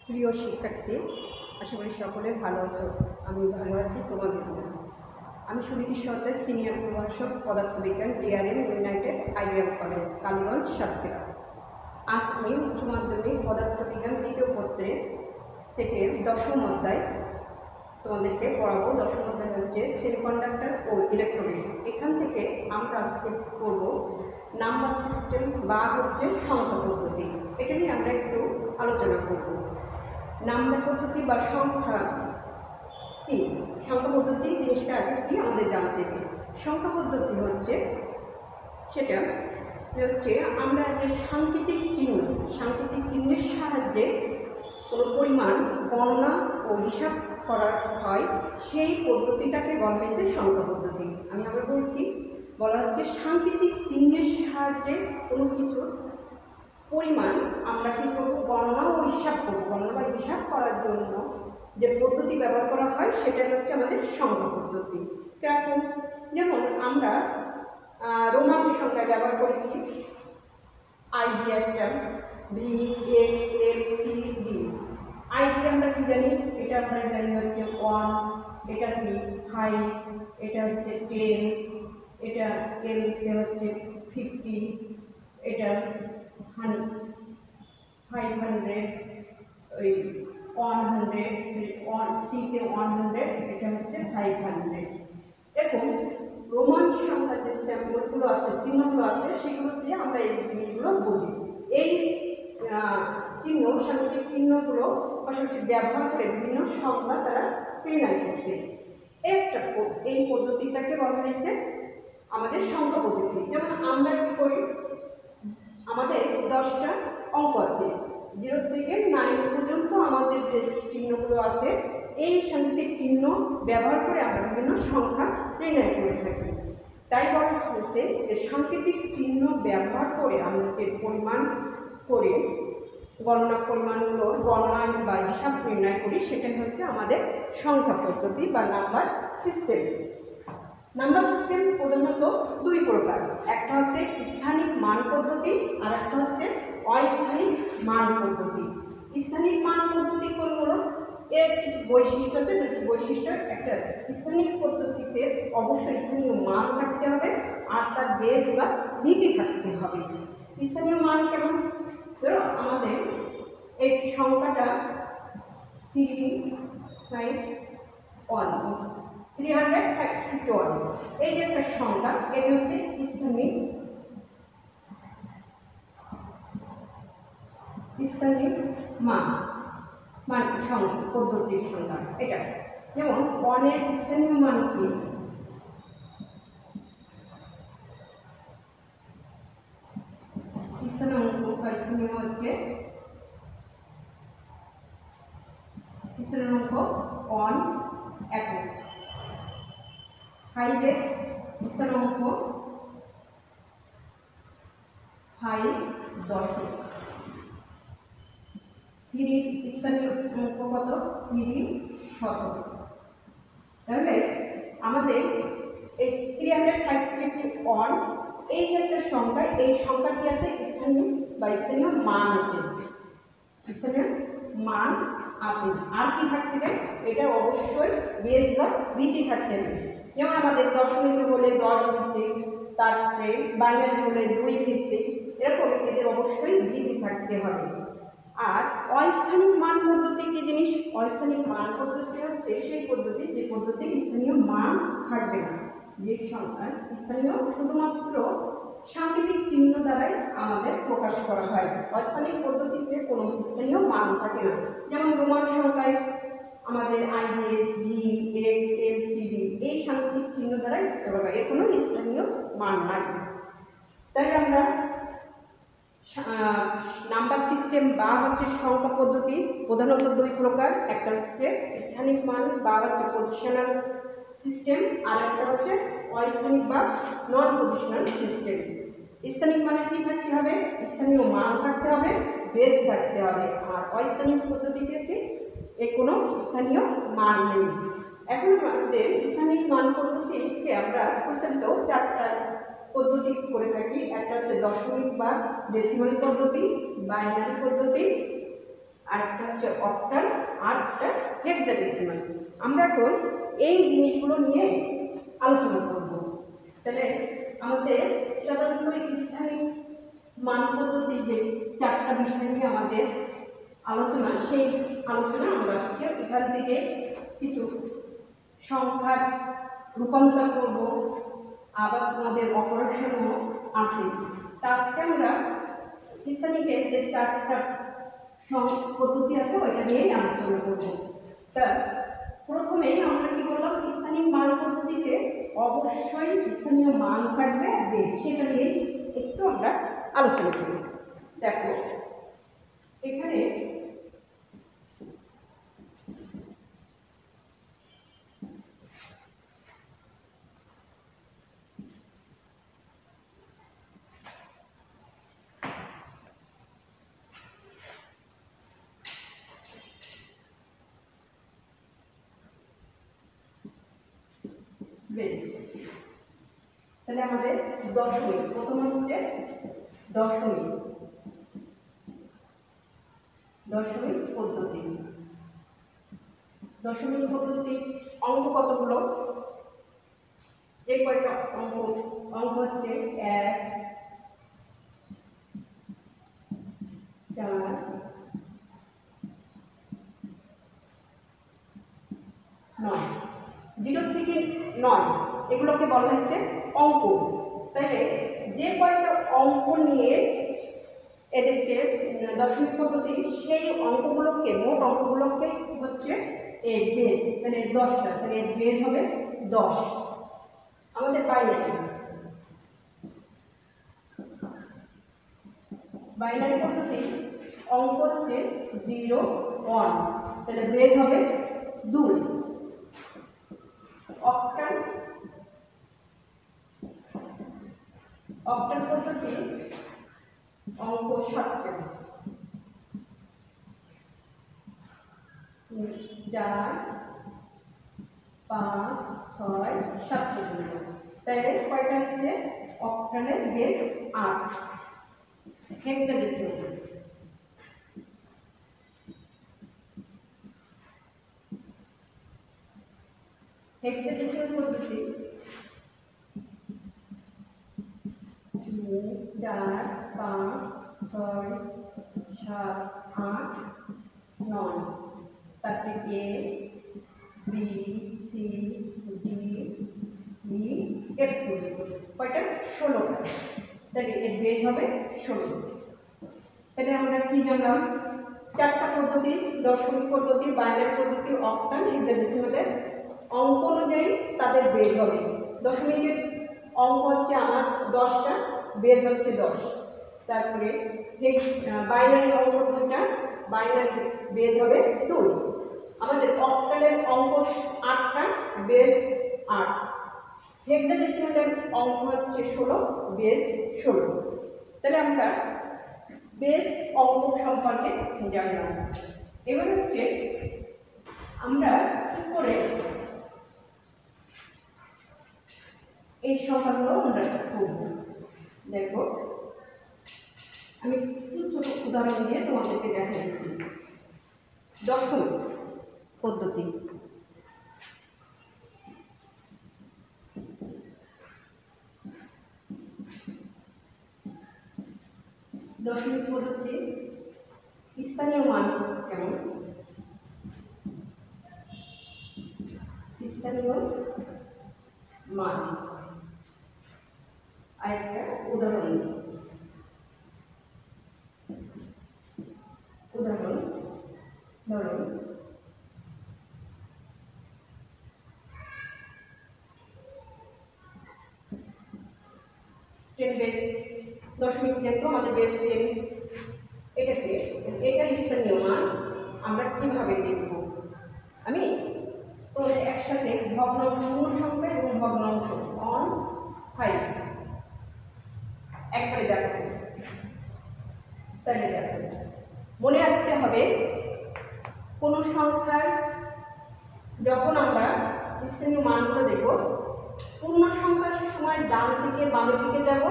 প্রিয় শিক্ষার্থী, আশা করি সকলে ভালো আছো। আমি ভালো আছি তোমাদের জন্য। আমি সুনীতি সরকার, সিনিয়র প্রভাষক, পদার্থবিজ্ঞান, DRM United ideal college, Kaliganj, Satkhira. আজ আমি উচ্চ মাধ্যমিক পদার্থবিজ্ঞান দ্বিতীয় পত্রে থেকে দশম অধ্যায় তোমাদেরকে পড়াবো। দশম অধ্যায় হচ্ছে সেমিকন্ডাক্টর ও ইলেকট্রনিক্স। এখান থেকে আমরা আজকে করব নাম্বার সিস্টেম বা হচ্ছে সংখ্যা পদ্ধতি। এটা নিয়ে আমরা একটু আলোচনা করব। নাম্বার পদ্ধতি বা সংখ্যা কি, সংখ্যা পদ্ধতি জিনিসটা আগে কি আমাদের জানতে হবে। সংখ্যা পদ্ধতি হচ্ছে সেটা হচ্ছে আমরা যে সাংকেতিক চিহ্নের সাহায্যে কোনো পরিমাণ গণনা ও হিসাব করা হয়, সেই পদ্ধতিটাকে বলা হয়েছে সংখ্যা পদ্ধতি। আমি আবার বলছি, বলা হচ্ছে সাংকেতিক চিহ্নের সাহায্যে কোনো কিছুর পরিমাণ আমরা কী করবো, গণনা ও হিসাব করবো। গণনা বা হিসাব করার জন্য যে পদ্ধতি ব্যবহার করা হয় সেটা হচ্ছে আমাদের সংখ্যা পদ্ধতি। কেমন? যেমন আমরা রোমান সংখ্যা ব্যবহার করি কি, আই দিয়ে একটা V, X, L, C, D. I দিয়ে আমরা কি জানি, এটা আমরা জানি হচ্ছে 1, এটা কি 5, এটা হচ্ছে 10, এটা এল তে হচ্ছে 50, এটা 500, ওই 100, সিতে 100, এটা হচ্ছে 500। এরকম রোমান সংখ্যার যে স্যাম্পলগুলো আছে, চিহ্নগুলো আছে, সেগুলো দিয়ে আমরা এই জিনিসগুলো বুঝি। এই চিহ্ন, সাংকেতিক চিহ্নগুলো পাশাপাশি ব্যবহার করে বিভিন্ন সংখ্যা তারা নির্ণয় করছে। এই পদ্ধতিটাকে বলা হয়েছে আমাদের সংখ্যা পদ্ধতি। যেমন আমরা কি করি, আমাদের 10টা অঙ্ক আছে, 0 থেকে 9 পর্যন্ত আমাদের যে চিহ্নগুলো আছে, এই সাংকেতিক চিহ্ন ব্যবহার করে আমরা বিভিন্ন সংখ্যা নির্ণয় করে থাকি। তাই বলা হচ্ছে যে সাংকেতিক চিহ্ন ব্যবহার করে আমরা যে পরিমাণ করে পরিমাণগুলোর গণনা বা হিসাব নির্ণয় করি, সেটাই হচ্ছে আমাদের সংখ্যা পদ্ধতি বা নাম্বার সিস্টেম। নাম্বার সিস্টেম প্রধানত দুই প্রকার, একটা হচ্ছে স্থানিক মান পদ্ধতি আর একটা হচ্ছে অস্থানিক মান পদ্ধতি। স্থানিক মান পদ্ধতি কোনগুলো, এর কিছু বৈশিষ্ট্য আছে। দুটি বৈশিষ্ট্য, একটা স্থানিক পদ্ধতিতে অবশ্যই স্থানীয় মান থাকতে হবে আর তার বেস বা ভিত্তি থাকতে হবে। স্থানীয় মান কেমন, ধরো আমাদের এই সংখ্যাটা 351, এই যে একটা সংখ্যা, এটা হচ্ছে স্থানিক মান সংখ্যা পদ্ধতির সংখ্যা। এটা যেমন 1 এর স্থানীয় মান কি, স্থানীয় হচ্ছে স্থানাঙ্ক 1 একক। 5 এর স্থানাঙ্ক 5 দশক। 3 এর স্থানাঙ্ক কত, 3 শতক। তাহলে আমাদের এই 351 এই একটা সংখ্যা, এই সংখ্যাটি আছে স্থানীয় বা স্থানীয় মান আছে, স্থানীয় মান আছে। আর কি থাকতে হবে, এটা অবশ্যই বেস বা ভিত্তি থাকতে হবে। যেমন আমাদের দশমিক হলে 10 ভিত্তিক, তারপরে বাইনারি হলে 2 ভিত্তিক, এরকম এদের অবশ্যই ভিত্তি থাকতে হবে। আর অস্থানিক মান পদ্ধতি কি জিনিস, অস্থানিক মান পদ্ধতি হচ্ছে সেই পদ্ধতি যে পদ্ধতির স্থানীয় মান থাকবে না, যে সংখ্যা স্থানীয় শুধুমাত্র সাংকেতিক চিহ্ন দ্বারাই আমাদের প্রকাশ করা হয়। অস্থানিক পদ্ধতিতে কোনো স্থানীয় মান থাকে না। যেমন রোমান সংখ্যায় আমাদের I, V, X, L, C, D এই সাংকেতিক চিহ্ন দ্বারাই করা হয়, এর কোনো স্থানীয় মান নাই। তাই আমরা নাম্বার সিস্টেম বা হচ্ছে সংখ্যা পদ্ধতি প্রধানত দুই প্রকার, একটা হচ্ছে স্থানিক মান বা হচ্ছে পজিশনাল সিস্টেম, আর একটা হচ্ছে অস্থানিক বা নন পজিশনাল সিস্টেম। স্থানিক মানে কি থাকতে হবে, স্থানীয় মান থাকতে হবে, বেস থাকতে হবে। আর অস্থানিক পদ্ধতিতে এর কোনো স্থানীয় মান নেই। এখন আমাদের স্থানিক মান পদ্ধতিকে আমরা প্রচলিত 4টা পদ্ধতি করে থাকি। একটা হচ্ছে দশমিক বা ডেসিমাল পদ্ধতি, বাইনারি পদ্ধতি, আরেকটা হচ্ছে অক্টাল, আর একটা হেক্সাডেসিমাল। আমরা এখন এই জিনিসগুলো নিয়ে আলোচনা করব। তাহলে আমাদের সাধারণত স্থানিক মান পদ্ধতি যে 4টা বিষয় নিয়ে আমাদের আলোচনা, সেই আলোচনা আমরা আজকে এখান থেকে কিছু সংখ্যার রূপান্তর করব, আবার তোমাদের অপারেশনও আছে। আজকে আমরা স্থানিকের যে 4টা পদ্ধতি আছে ওইটা নিয়েই আলোচনা করব। তা প্রথমেই আমরা কি বললাম, স্থানীয় মান পদ্ধতিতে অবশ্যই স্থানীয় মান থাকবে বেশ, সেটা নিয়ে একটু আমরা আলোচনা করি। দেখো এখানে বেশ, তাহলে আমাদের দশমিক, প্রথম হচ্ছে দশমিক দশমিক পদ্ধতি। দশমিক পদ্ধতি অঙ্ক কতগুলো? যে কয়টা অঙ্ক হচ্ছে 1, 4, 9, 0 থেকে 9 এগুলোকে বলা হয়েছে অঙ্ক। তাহলে যে কয়টা অঙ্ক নিয়ে এদেরকে দশমিক পদ্ধতি, সেই অঙ্কগুলোকে, মোট অঙ্কগুলোকে হচ্ছে এর বেস। তাহলে 10টা, তাহলে এর বেস হবে 10। আমাদের বাইনারি পদ্ধতি অঙ্ক হচ্ছে 0, 1, তাহলে বেস হবে 2। অক্টাল পদ্ধতি অঙ্ক 7টা, 4, 5, 6, 7 পর্যন্ত। তাহলে কয়টা আছে? অক্টালের বেস 8। হেক্সাডেসিমাল পদ্ধতি 2, 4, 5, 6, 7, 8, 9। তারপরে A, B, C, D, E, F পর্যন্ত। কয়টা? 16টা। তাহলে এর বেস হবে 16। তাহলে আমরা কি জানলাম? 4টা পদ্ধতি, দশমিক পদ্ধতি, বাইনারি পদ্ধতি, অক্টাল, হেক্সাডেসিমালের অঙ্ক অনুযায়ী তাদের বেস হবে। দশমিকের অঙ্ক হচ্ছে আমার 10টা, বেস হচ্ছে 10। তারপরে বাইনারি অঙ্ক 2টা, বাইনারি বেস হবে 2। আমাদের অক্টালের অঙ্ক 8টা, বেস 8। হেক্সাডেসিমালের অঙ্ক হচ্ছে 16, বেস 16। তাহলে আমরা বেস অঙ্ক সম্পর্কে জানলাম। এবার হচ্ছে আমরা কি করে এই সংখ্যাগুলো আমরা করব। দেখো আমি একটু ছোট উদাহরণ দিয়ে তোমাদেরকে দেখা দিচ্ছি। দশমিক পদ্ধতি, দশমিক পদ্ধতি স্থানীয় মান কেমন? স্থানীয় মান আরেকটা উদাহরণ ধরো টেন বেস, দশমিক যেহেতু আমাদের বেস 10, এটার স্থানীয় মান আমরা কিভাবে দেখব? আমি তোমাদের একসাথে ভগ্নাংশ, পূর্ণ সংখ্যা এবং ভগ্নাংশ 1, 5 একবারে দেখো। তাহলে দেখো, মনে রাখতে হবে কোনো সংখ্যার যখন আমরা স্থানীয় মানগুলো দেখব, পূর্ণ সংখ্যার সময় ডান থেকে বামের দিকে যাব,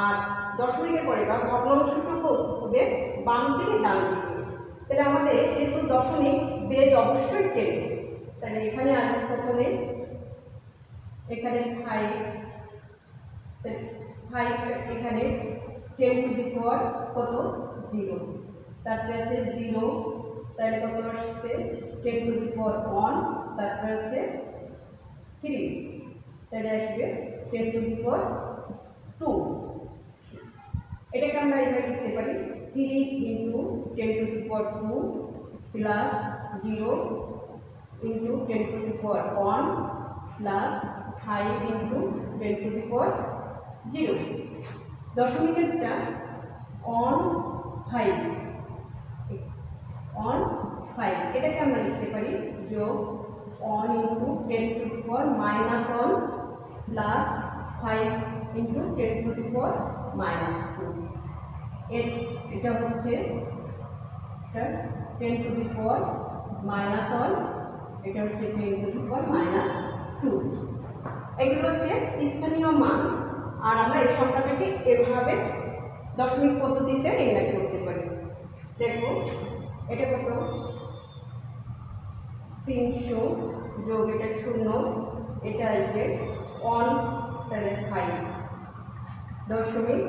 আর দশমিকের পরে বা ভগ্নাংশটুকু হবে বাম থেকে ডান দিকে। তাহলে আমাদের যেহেতু দশমিক বেজ অবশ্যই 10, তাহলে এখানে আসবে প্রথমে এখানে 5, এখানে 10 টু দি পাওয়ার কত 0, তারপরে আছে 0, তাহলে কত আসছে 10 টু দি পাওয়ার 1, তারপরে আছে 3, তাহলে আসবে 10 টু দি পাওয়ার 2। এটাকে আমরা এভাবে লিখতে পারি 3 into 10 to the power 2 plus 0 into 10 to the power 1 plus 5 into 10 to the power 0। দশমিকেরটা অন 5, এটাকে আমরা লিখতে পারি যোগ 1 into 10 to the power -1 plus 5 into 10 to the power -2। এটা হচ্ছে 10 টু দি পাওয়ার -1, এটা হচ্ছে 10 টু দি পাওয়ার -2। এগুলো হচ্ছে স্থানীয় মান, আর আমরা এই সংখ্যাটাকে এভাবে দশমিক পদ্ধতিতে নির্ণয় করতে পারি। দেখো এটা কত 300 যোগ এটা 0, এটা আসবে 1, তাহলে 5 দশমিক,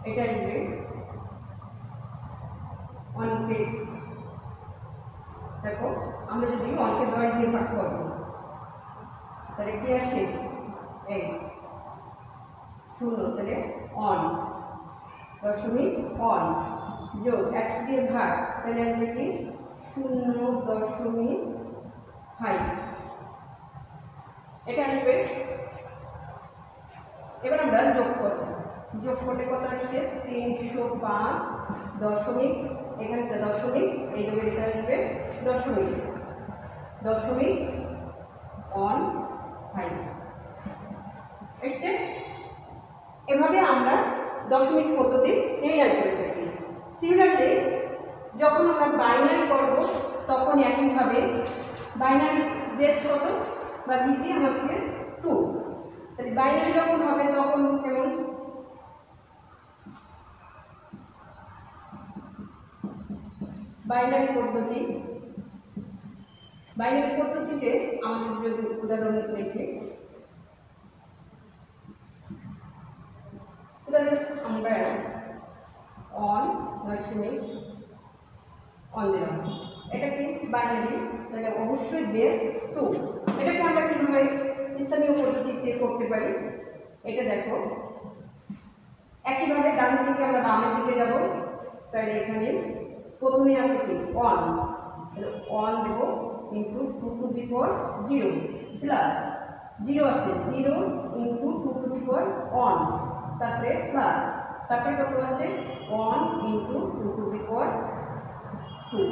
এটা আসবে 1কে, দেখো আমরা যদি 1কে 10 দিয়ে ভাগ করব তাহলে কি আসে এই 0, তাহলে 1 দশমিক 1 যোগ 1 দিয়ে ভাগ, তাহলে আসবে কি 0.5, এটা আসবে। এবার আমরা যোগ করব, যোগ করলে কত আসছে 305 দশমিক, এখানে দশমিক, এই যোগে এটা আসবে দশমিক 15। এসছে। এভাবে আমরা দশমিক পদ্ধতি নির্ণয় করে থাকি। সিমিলারলি যখন আমরা বাইনারি করব তখন একইভাবে বাইনারি বেস কত বা ভিত্তি হচ্ছে 2, তাহলে বাইনারি যখন হবে তখন কেমন বাইনারি পদ্ধতিতে আমাদের যদি উদাহরণ দেখি, আমরা 1.1 দিলাম, এটা কি বাইনারি, তাহলে অবশ্যই বেস 2। এটাকে আমরা কিভাবে স্থানীয় পদ্ধতিতে করতে পারি, এটা দেখো একইভাবে ডান থেকে আমরা বামের দিকে যাব, তাহলে এখানে প্রথমে আছে কি 1, তাহলে 1 দেব into 2 to the power 0 plus 0 আছে 0 ইন্টু 2 টু দি পাওয়ার 1, তারপরে প্লাস, তারপরে কত আছে 1 ইন্টু 2 টু দি পাওয়ার 2,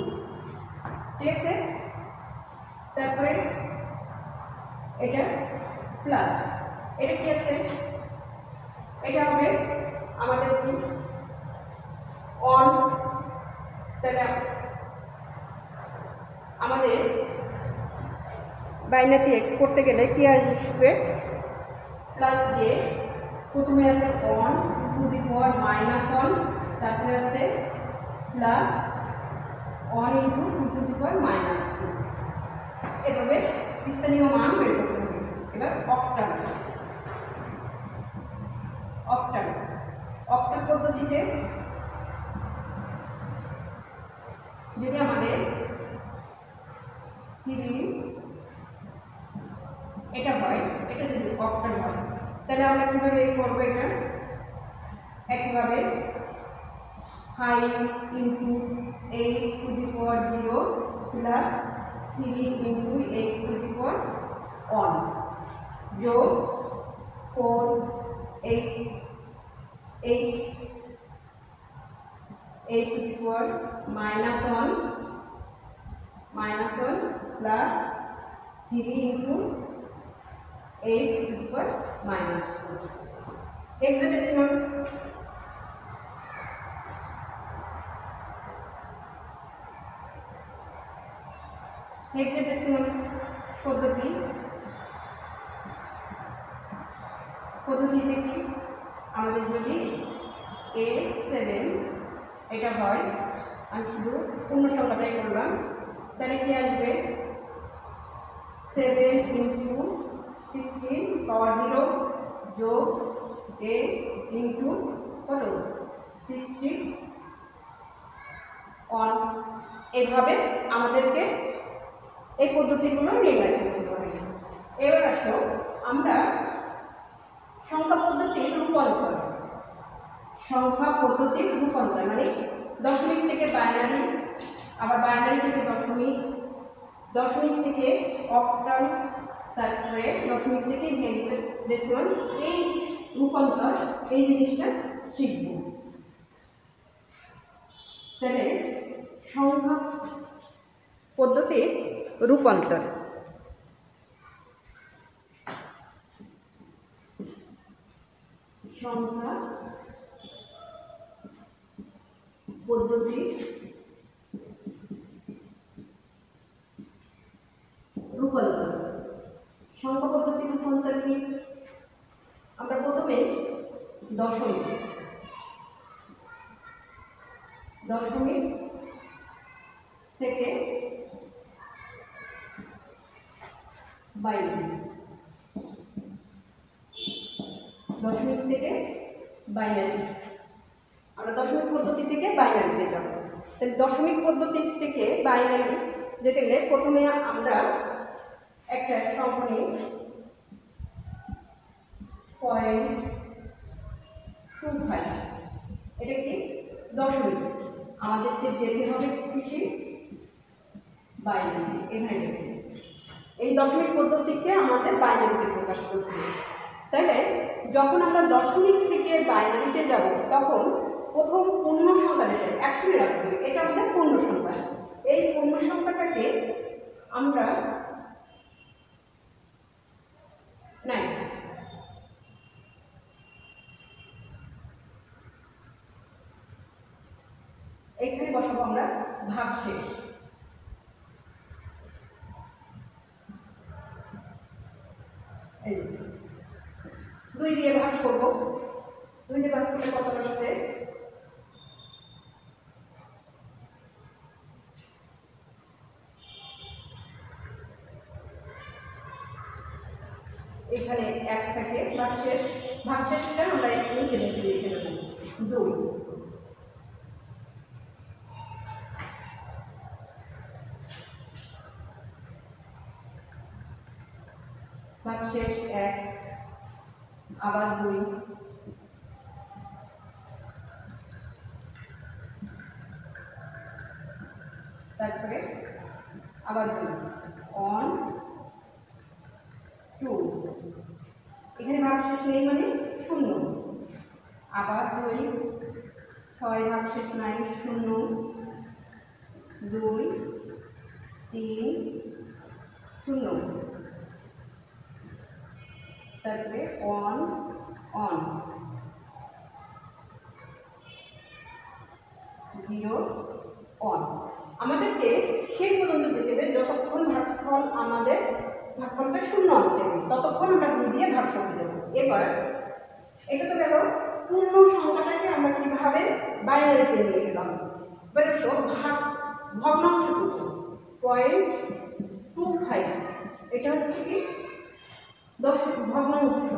ঠিক আছে। তারপরে এটা প্লাস, এটা কি আছে, এটা হবে আমাদের কি 1, তাহলে আমাদের বাইনারি করতে গেলে কি আসবে প্লাস দিয়ে, প্রথমে আছে 1 টু দি পাওয়ার -1, তারপরে আছে plus 1 into 2 to the power -2, এভাবে স্থানীয় মান বের করতে হবে। এবার অক্টাল পদ্ধতিতে যদি আমাদের 3 এটা হয়, এটা যদি অক্টাল হয় তাহলে আমরা কিভাবে করব, এটা একইভাবে 5 into 8 to the power 0 plus 3 into 8 to the power 1 যোগ 4 8 to the power -1 plus 3 into 8 to the power -2। Hexadecimal পদ্ধতিতে কি আমাদের যদি A7 এটা হয় আমি শুধু পূর্ণ সংখ্যাটাই করলাম। তাহলে কি আসবে 7 × 16 পাওয়ার 0 যোগ a ইন্টু কত 61। এইভাবে আমাদেরকে এই পদ্ধতিগুলো নির্ণয় করতে হবে। এবার আসো আমরা সংখ্যা পদ্ধতির রূপান্তর। সংখ্যা পদ্ধতির রূপান্তর মানে দশমিক থেকে বাইনারি, আবার বাইনারি থেকে দশমিক, দশমিক থেকে অক্টাল, তারপরে দশমিক থেকে হেক্সাডেসিমাল। এই রূপান্তর এই জিনিসটা শিখব। তাহলে সংখ্যা পদ্ধতির রূপান্তর। সংখ্যা পদ্ধতি রূপান্তর। সংখ্যা পদ্ধতি রূপান্তর কি? আমরা প্রথমে দশমিক থেকে বাইনারি, দশমিক থেকে বাইনারি, আমরা দশমিক পদ্ধতি থেকে বাইনারিতে যাব। তাহলে দশমিক পদ্ধতি থেকে বাইনারি যেতে গেলে প্রথমে আমরা একটা সংখ্যা নিই 0.25। এটা কি দশমিক, আমাদেরকে যেতে হবে কিসে বাইনারি। এখানে এই দশমিক পদ্ধতিকে আমাদের বাইনারিতে প্রকাশ করতে হবে। তাহলে যখন আমরা দশমিক থেকে বাইনারিতে যাব তখন প্রথম পূর্ণ সংখ্যা দেবে 199। এটা আমাদের পূর্ণ সংখ্যা। এই পূর্ণ সংখ্যাটাকে আমরা নাই এইখানে বসাবো আমরা ভাগশেষ। এই 2 দিয়ে ভাগ করব। 2 দিয়ে ভাগ করলে কত আসবে? এখানে 1 থাকে ভাগশেষটা আমরা নিচে নিচে লিখে নেব 2। ভাগশেষ 1, আবার 2, তারপরে আবার 2 অন 2। এখানে ভাগশেষ নেই মানে 0, আবার 2, 6 ভাগশেষ নাই 0, 2, 3, 0, তারপরে অন 0 অন। আমাদেরকে সেই পর্যন্ত যেতে হবে যতক্ষণ ভাগফল আমাদের ভাগফলটা 0 আনতে হবে, ততক্ষণ আমরা 2 দিয়ে ভাগ করতে যাব। এবার এটা তো গেল পূর্ণ সংখ্যাটাকে আমরা কিভাবে বাইনারিতে নিয়ে গেলাম। এবার ভগ্নাংশটুকু 0.25। এটা হচ্ছে কি ভগ্নাংশ।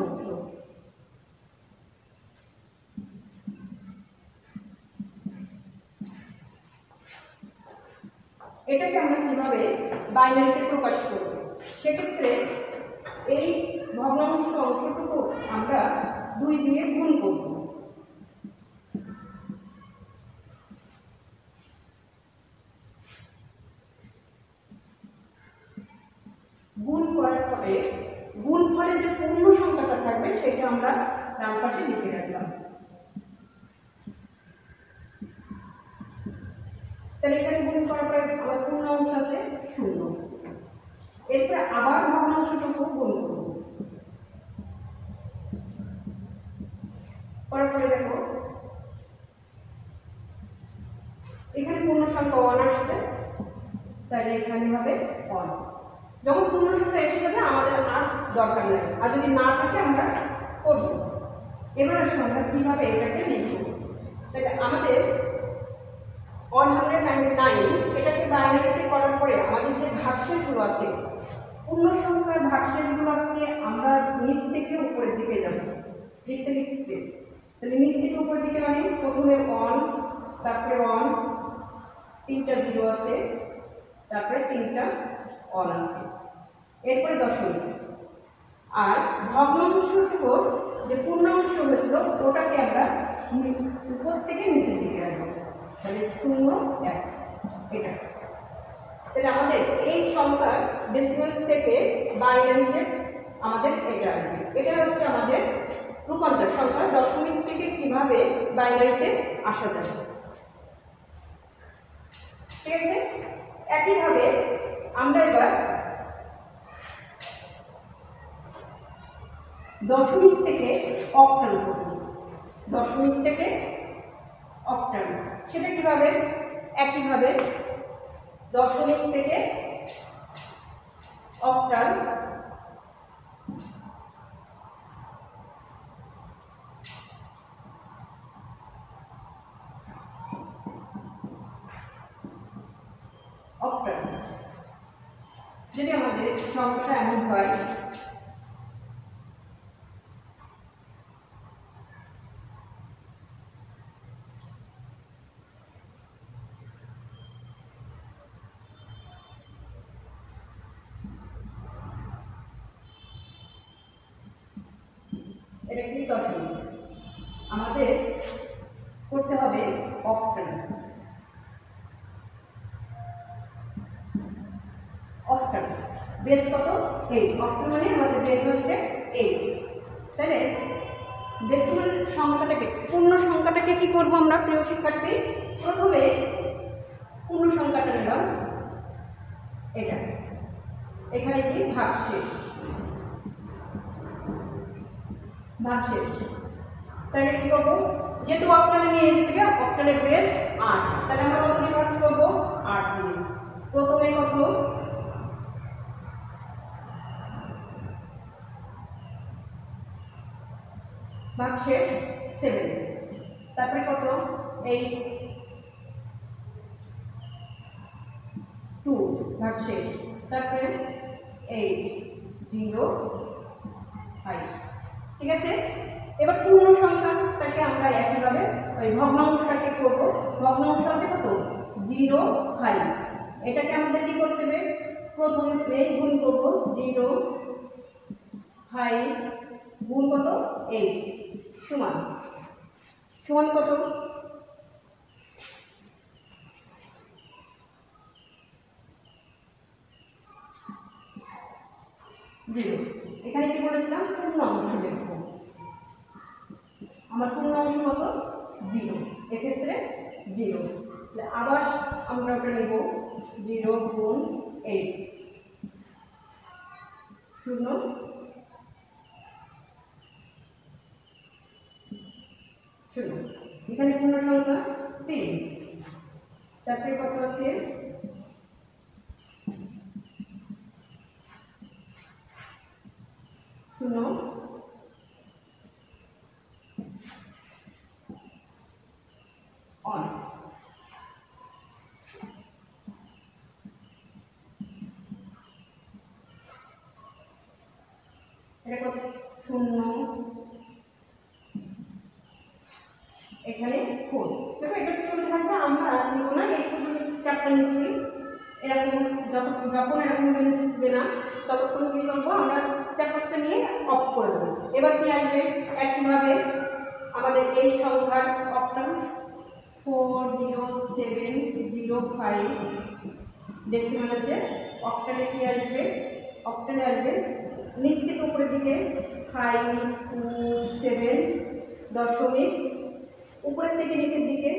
এটাকে আমরা কিভাবে বাইনারিতে প্রকাশ করব? সেক্ষেত্রে এই ভগ্নাংশ অংশটুকু আমরা 2 দিয়ে গুণ করব। গুণ করার পরে গুণফলে যে পূর্ণ সংখ্যাটা থাকবে সেটা আমরা ডান পাশে লিখে রাখলাম। তাহলে এখানে গুণ করার পরে আমার পূর্ণ অংশ আছে 0। এরপর আবার ভগ্নাংশটুকু গুণ করব। করার পরে দেখো এখানে পূর্ণ সংখ্যা 1 আসছে, তাহলে এখানে হবে 1। যখন পূর্ণ সংখ্যা এসে যাবে আমাদের আর দরকার নাই, আর যদি না থাকে আমরা করব। এবার আমরা কিভাবে এটাকে লিখব? তাহলে আমাদের 199 এটাকে বাইনারিতে করার পরে আমাদের যে ভাগশেষগুলো আছে পূর্ণ সংখ্যার ভাগশেষগুলোকে আমরা নিচ থেকে উপরের দিকে যাব লিখতে লিখতে। তাহলে নিচ থেকে উপরের দিকে মানে প্রথমে 1, তারপরে 1, 3টা 0 আছে, তারপরে 3টা 1 আছে, এরপরে দশমিক। আর ভগ্নাংশটুকু যে পূর্ণাংশ হয়েছিল ওটাকে আমরা উপর থেকে নিচের দিকে রাখবো। তাহলে 0, 1 এটা। তাহলে আমাদের এই সংখ্যার ডেসিমাল থেকে বাইনারিতে আমাদের এটা আসবে। এটা হচ্ছে আমাদের রূপান্তর সংখ্যা দশমিক থেকে কিভাবে বাইনারিতে আসা যায়। ঠিক আছে, একইভাবে আমরা এবার দশমিক থেকে অক্টাল করব। দশমিক থেকে অক্টাল সেটা কিভাবে? একইভাবে দশমিক থেকে অক্টাল অক্টাল যদি আমাদের সংখ্যাটা এমন হয় এটা কি দশমিক, আমাদের করতে হবে অক্টাল। অক্টাল বেস কত? 8। অক্টাল মানে আমাদের বেস হচ্ছে 8। তাহলে ডেসিমাল সংখ্যাটাকে পূর্ণ সংখ্যাটাকে কি করব আমরা প্রিয় শিক্ষার্থী? প্রথমে পূর্ণ সংখ্যাটা নিলাম এটা, এখানে কি ভাগশেষ, ভাগশেষ। তাহলে কি করবো? যেহেতু অক্টালে নিয়ে যেতে হবে, অক্টালের বেস 8, তাহলে আমরা কত দিয়ে ভাগ করবো? 8 দিয়ে। প্রথমে কত? ভাগশেষ 7, তারপরে কত? 8, 2 ভাগশেষ, তারপরে 8, 0, 5। ঠিক আছে, এবার পূর্ণ সংখ্যাটাকে আমরা একইভাবে ওই ভগ্নাংশটাকে করব। ভগ্নাংশ আছে কত? 0, 5। এটাকে আমাদের কি করতে হবে? প্রথমে গুণ করব 0, 5 গুণ কত? 8 সমান সমান কত? 0। এখানে কি বলেছিলাম? পূর্ণ অংশ দেখব। আমার পূর্ণ অংশ কত? 0, এক্ষেত্রে 0। আবার আমরা ওটা নেব 0 গুণ 8 0, এখানে পূর্ণ সংখ্যা 3, তারপরে কত আছে? 0, 1। এটা কত? 0, এখানে 4। দেখো এটা চলে থাকবে, আমরা নিব না, একটু চাপটা নিচ্ছি। এরকম যখন এরকম দেবে না ততক্ষণ কি করবো? আমরা চাপটা নিয়ে অফ করে দেবো। এবার কি আসবে? একইভাবে আমাদের এই সংখ্যার অক্টাল 40705 ডেসিমাল আছে। অক্টালে কি আসবে? অক্টালে আসবে নিচ থেকে উপরের দিকে 527 দশমিক, উপরের থেকে নিচের দিকে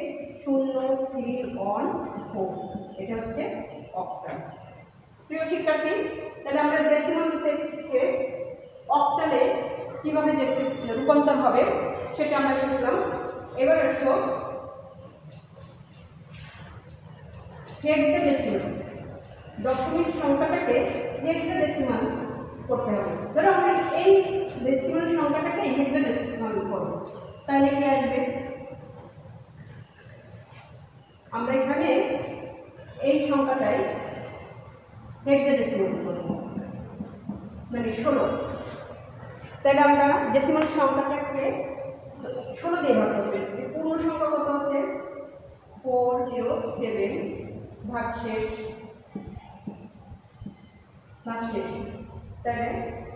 0314। এটা হচ্ছে অক্টাল। প্রিয় শিক্ষার্থী, তাহলে আমরা ডেসিমাল থেকে অক্টালে কিভাবে রূপান্তর হবে সেটা আমরা শিখলাম। এবার আসো হেক্সাডেসিমাল। দশমিক সংখ্যাটাকে হেক্সাডেসিমাল করতে হবে। ধরো আমরা এই ডেসিমাল সংখ্যাটাকে হেক্সাডেসিমাল করব, তাহলে কি আসবে? আমরা এখানে এই সংখ্যাটাই হেক্সাডেসিমাল করব, মানে 16। তাহলে আমরা ডেসিমাল সংখ্যাটাকে 16 দিয়ে ভাগ করব। পূর্ণ সংখ্যা কত আছে? 407 ভাগশেষ। তাহলে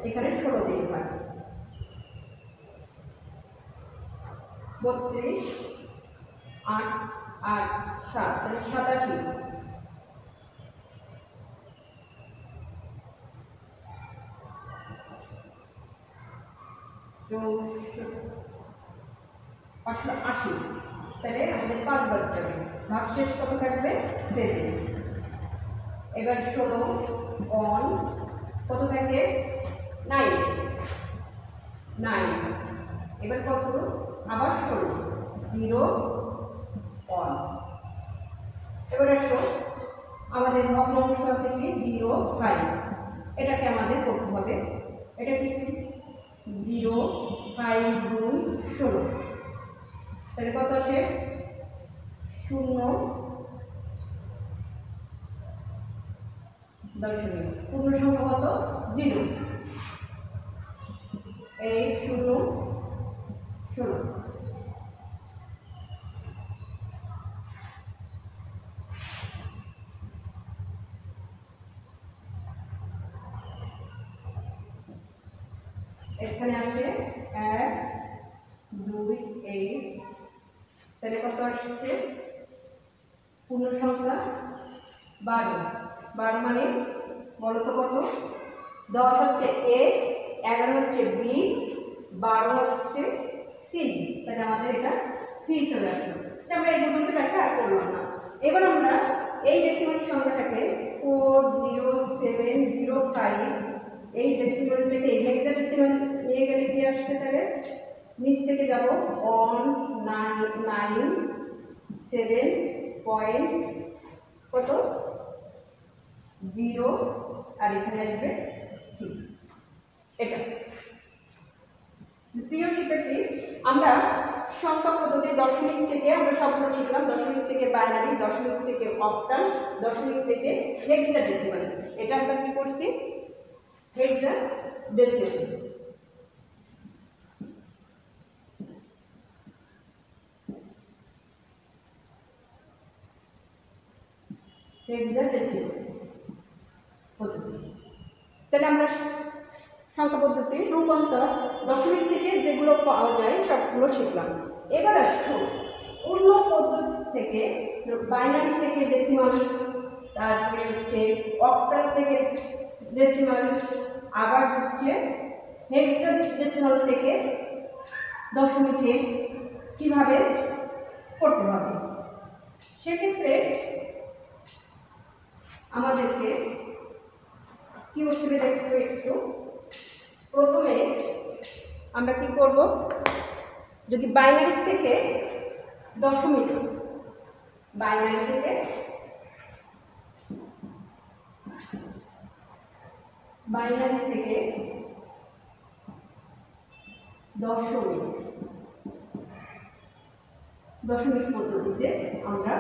এখানে 16 দিয়ে ভাগ, 32 8 8 7, তাহলে 87। তো 80, তাহলে আমাদের 5 বাদ যাবে, ভাগশেষ কত থাকবে? 7। এবার 16 অন কত থাকে? 9 9। এবার কত? আবার 16 0 1। এবার আসো আমাদের ভগ্নাংশ আছে কি 0 5, এটাকে আমাদের করতে হবে। এটা কি 0 5 গুণ 16, তাহলে কত আসে? 0 দশমিক। পূর্ণ সংখ্যা কত? 0। 8 0 16। এখানে আসে 1 2 8, তাহলে কত আসছে? পূর্ণ সংখ্যা 12। 12 মানে বলো তো কত? 10 হচ্ছে এ, 11 হচ্ছে বি, 12 হচ্ছে সি। তাহলে আমাদের এটা সি চলে আসলো। আমরা এই দুটো ব্যাখ্যা আর করলাম না। এবার আমরা এই ডেসিমাল সংখ্যাটাকে 40705 এই ডেসিমাল থেকে এই হেক্সাডেসিমাল নিয়ে গেলে কি আসছে? তাহলে নিচ থেকে যাব 197 পয়েন্ট কত 0, আর এখানে আসবে সি। এটা প্রিয় শিক্ষার্থী, আমরা সংখ্যা পদ্ধতি দশমিক থেকে আমরা সবগুলো শিখলাম। দশমিক থেকে বাইনারি, দশমিক থেকে অক্টাল, দশমিক থেকে হেক্সাডেসিমাল। এটা আমরা কি করছি? হেক্সাডেসিমাল। হেক্সাডেসিমাল পদ্ধতি। তাহলে আমরা সংখ্যা পদ্ধতি রূপান্তর দশমিক থেকে যেগুলো পাওয়া যায় সবগুলো শিখলাম। এবার আসো অন্য পদ্ধতি থেকে, বাইনারি থেকে ডেসিমাল, তারপরে হচ্ছে অক্টাল থেকে ডেসিমাল, আবার হচ্ছে হেক্সাডেসিমাল থেকে দশমিকে কিভাবে করতে হবে। সেক্ষেত্রে আমাদেরকে কি করতে হবে দেখতে একটু। প্রথমে আমরা কি করব? যদি বাইনারি থেকে দশমিক, বাইনারি থেকে দশমিক পদ্ধতিতে আমরা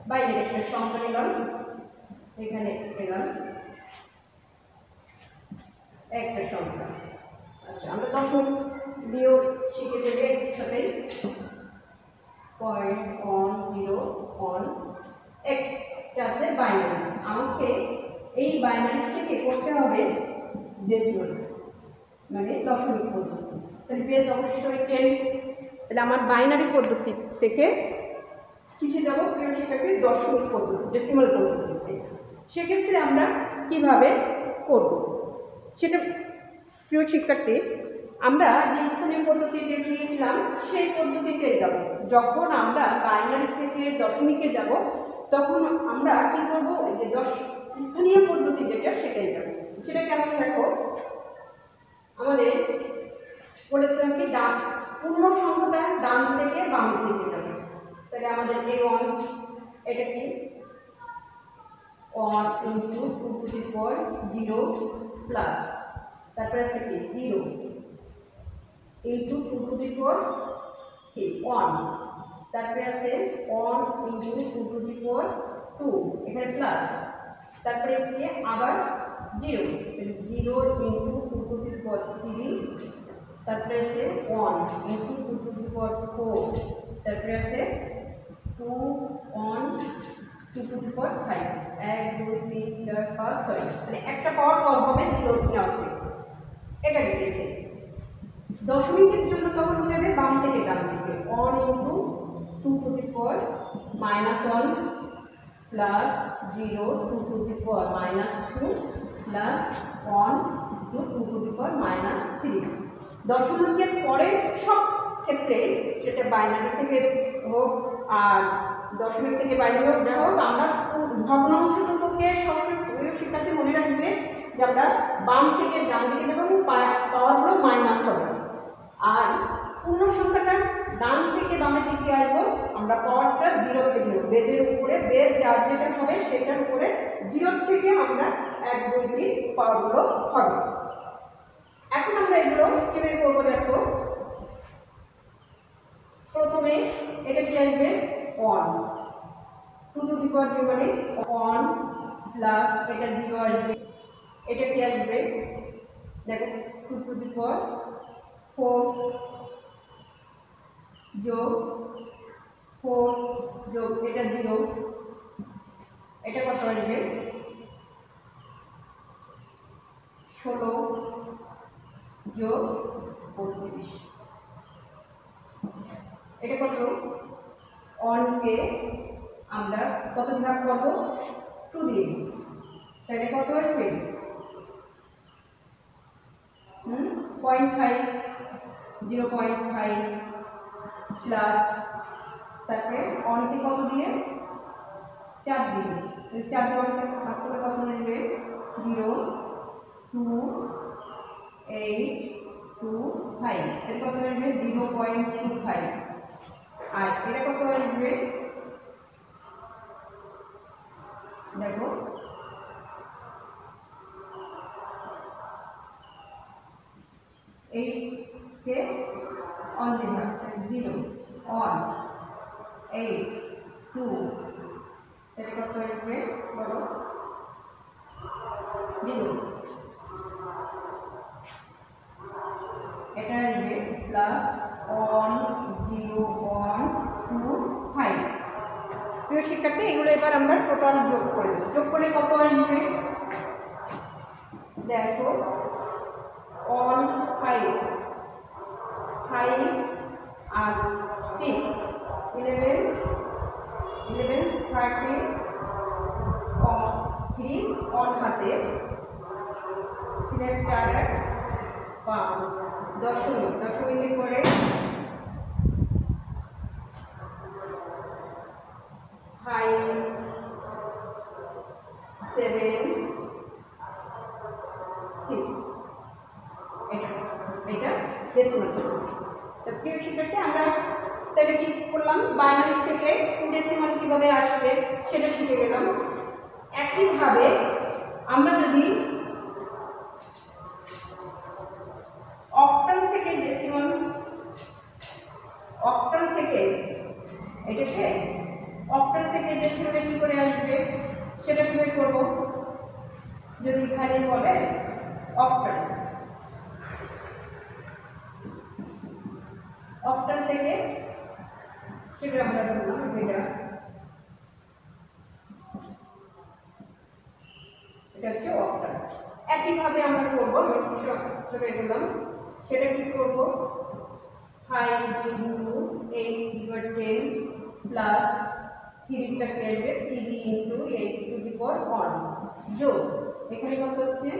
বাইনারি একটা সংখ্যা নিলাম, এখানে এলাম একটা সংখ্যা। আচ্ছা, আমরা দশমিক দিয়েও শিখে ফেলে একসাথে 0.10 একটা আছে বাইনারি। আমাকে এই বাইনারি থেকে করতে হবে ডেসিমাল, মানে দশমিক পদ্ধতি। তাহলে পেজ অবশ্যই 10। তাহলে আমার বাইনারি পদ্ধতি থেকে কিসে যাব? প্রিয় শিক্ষার্থী, দশমিক পদ্ধতি, ডেসিমাল পদ্ধতিতে। সেক্ষেত্রে আমরা কিভাবে করব সেটা প্রিয় শিক্ষার্থী, আমরা যে স্থানীয় পদ্ধতি দেখিয়েছিলাম সেই পদ্ধতিতে যাব। যখন আমরা বাইনারি থেকে দশমিকে যাব তখন আমরা কি করব? যে স্থানীয় পদ্ধতি যেটা সেটাই যাব। সেটা কেমন দেখো, আমাদের বলেছিলাম কি পূর্ণ সংখ্যাটা ডান থেকে বাম দিকে যাবে। তাহলে আমাদের এই 1, এটা কি 1 × 2⁴0 প্লাস, তারপরে আছে কি 0 × 2⁴ 1, তারপরে আছে 1 ইন্টু 2 টু দি পাওয়ার 2, এখানে প্লাস, তারপরে কি আবার 0, 0 ইন্টু 2 টু দি পাওয়ার 3, তারপরে আছে 1 ইন্টু 2 টু দি পাওয়ার 4, তারপরে আছে 2 1 2 টু দি পাওয়ার 5, 1 2 3 4 5 সরি মানে একটা পাওয়ার কম হবে 0 নেওয়াতে, এটা লিখেছে। দশমিকের জন্য তখন কি হবে, বাম থেকে ডান দিকে 1 into 2 to the power -1 plus 0 2 to the power -2 plus 1 to 2 to the power -3। দশমিকের পরে সব ক্ষেত্রে সেটা বাইনারি থেকে হোক আর দশমিক থেকে বাইরে হোক যা হোক, আমরা ভগ্নাংশটুকুকে সবসময় শিক্ষার্থী মনে রাখবে যে আমরা বাম থেকে ডান দিকে যখন পাওয়ারগুলো মাইনাস হবে, আর পূর্ণ সংখ্যাটা ডান থেকে বামের দিকে আসবো আমরা পাওয়ারটা 0 থেকে নেব, বেজের উপরে বেজ যার যেটা হবে সেটার উপরে 0 থেকে আমরা 1 2 3 পাওয়ারগুলো হবে। এখন আমরা এগুলো কিভাবে করবো দেখো, প্রথমে এটা কি আসবে 1 2 টু দি পাওয়ার 0 মানে 1 প্লাস এটা 0 আসবে, এটা কি আসবে দেখো 2 টু দি পাওয়ার 4 যোগ 4 যোগ এটা 0, এটা কত আসবে 16 যোগ 32, এটা কত 1 কে আমরা কত ভাগ করব 2 দিয়ে, তাহলে কত আসবে 0.5 0.5 প্লাস তারপরে 1 কে কত দিয়ে 4 দিয়ে, 4 দিয়ে 1 কে ভাগ করলে কত আসবে 0 2 8 2 5, এটা কত আসবে 0.25, আর এটা কত আসবে দেখো 8 কে 1 দিয়ে ভাগ 0 1 8 2, এটা কত আসবে বলো 0, এটা আসবে প্লাস 1 0 1 2 5। প্রিয় শিক্ষার্থী এগুলো এবার আমরা টোটাল যোগ করে দেব, যোগ করে কত আসবে দেখো 1 5 5 আর 6 11 11 30 3 1 হাতে 3 4 5 দশমিক, দশমিকের পরে 5 7 6, এটা ডেসিমাল। তো প্রিয় শিক্ষার্থী আমরা তাহলে কি করলাম, বাইনারি থেকে ডেসিমাল কিভাবে আসবে সেটা শিখে গেলাম। একইভাবে আমরা যদি অক্টাল থেকে ডেসিমাল, অক্টাল থেকে এটাকে অক্টাল থেকে ডেসিমালে কি করে আসবে সেটা কিভাবে করব, যদি খালি বলে অক্টাল, অক্টাল থেকে সেটা আমরা বললাম এটা হচ্ছে অক্টাল। একইভাবে আমরা করবো ছোট এগুলাম, সেটা কি করব 5 ইন্টু 8 10 প্লাস 3 টা কি আসবে 3 ইন্টু 8 টু দি পাওয়ার 1 যোগ এখানে কত হচ্ছে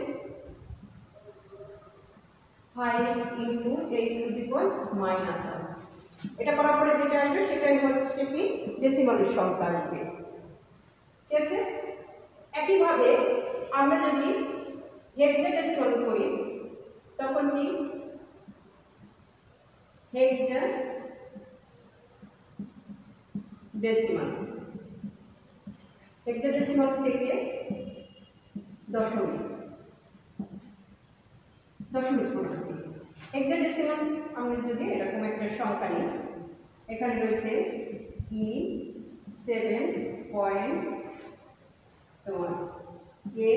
5 ইন্টু 8 টু দি পাওয়ার -1। এটা করার পরে যেটা আসবে সেটাই হচ্ছে কি ডেসিমালের সংখ্যা আসবে, ঠিক আছে। একইভাবে আমরা যদি হেক্সাডেসিমাল করি তখন কি হেক্সাডেসিমাল, হেক্সাডেসিমাল থেকে দশমিক, দশমিক পদ্ধতি। হেক্সাডেসিমাল আমরা যদি এরকম একটা সংখ্যা নিই, এখানে রয়েছে ই 7 পয়েন্ট তোমার এ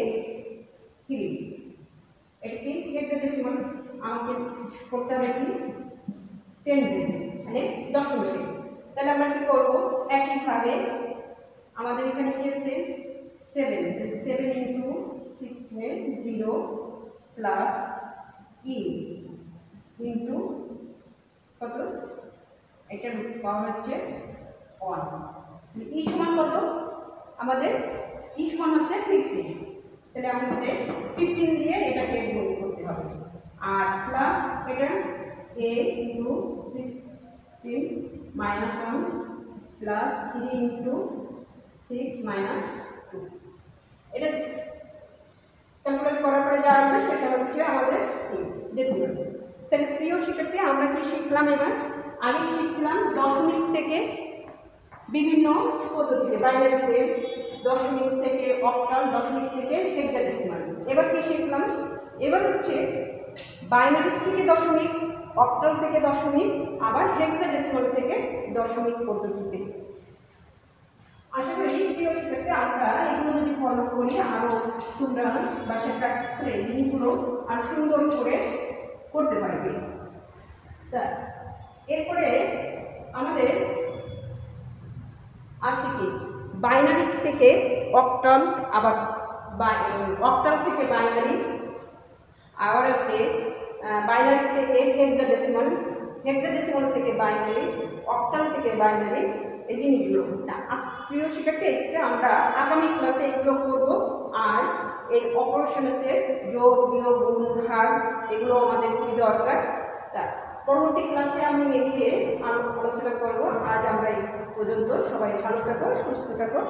3 এটা কি হেক্সাডেসিমাল আমাকে করতে হবে কি 10 মানে দশমিক। তাহলে আমরা কি করব একইভাবে আমাদের এখানে কি আছে 7 7 ইনটু 6 এ 0 প্লাস ই ইনটু কত এটা পাওয়ার হচ্ছে 1 ই সমান কত আমাদের ই সমান হচ্ছে 15। তাহলে আমাদের 15 দিয়ে এটাকে গুণ করতে হবে আর প্লাস এটা a into 16 minus 1 plus 3 into 6 minus 2 এটা ক্যালকুলেট করার পরে যা আসবে সেটা হচ্ছে আমাদের ডেসিমাল। তাহলে প্রিয় শিক্ষার্থী আমরা কি শিখলাম এবার আগে শিখছিলাম দশমিক থেকে বিভিন্ন পদ্ধতিতে বাইনারিতে দশমিক থেকে অক্টাল দশমিক থেকে হেক্সাডেসিমাল। এবার কি শিখলাম এবার হচ্ছে বাইনারি থেকে দশমিক অক্টাল থেকে দশমিক আবার হেক্সাডেসিমাল থেকে দশমিক পদ্ধতিতে। আশা করি প্রিয় শিক্ষার্থী আমরা এগুলো যদি ফলো করি আরো তোমরা বাসায় প্র্যাকটিস করে এই জিনিসগুলো আর সুন্দর করে করতে পারবে। তা এরপরে আমাদের আছে কি বাইনারি থেকে অক্টাল আবার অক্টাল থেকে বাইনারি আবার আছে বাইনারি থেকে হেক্সাডেসিমাল হেক্সাডেসিমাল থেকে বাইনারি অক্টাল থেকে বাইনারি এই জিনিসগুলো। প্রিয় শিক্ষার্থী এটা আমরা আগামী ক্লাসে এগুলো করব আর এর অপারেশন আছে যোগ বিয়োগ গুণ ভাগ এগুলো আমাদের খুবই দরকার। তা পরবর্তী ক্লাসে আমি এ নিয়ে আলোচনা করব। আজ আমরা এই পর্যন্ত সবাই ভালো থাকো সুস্থ থাকো।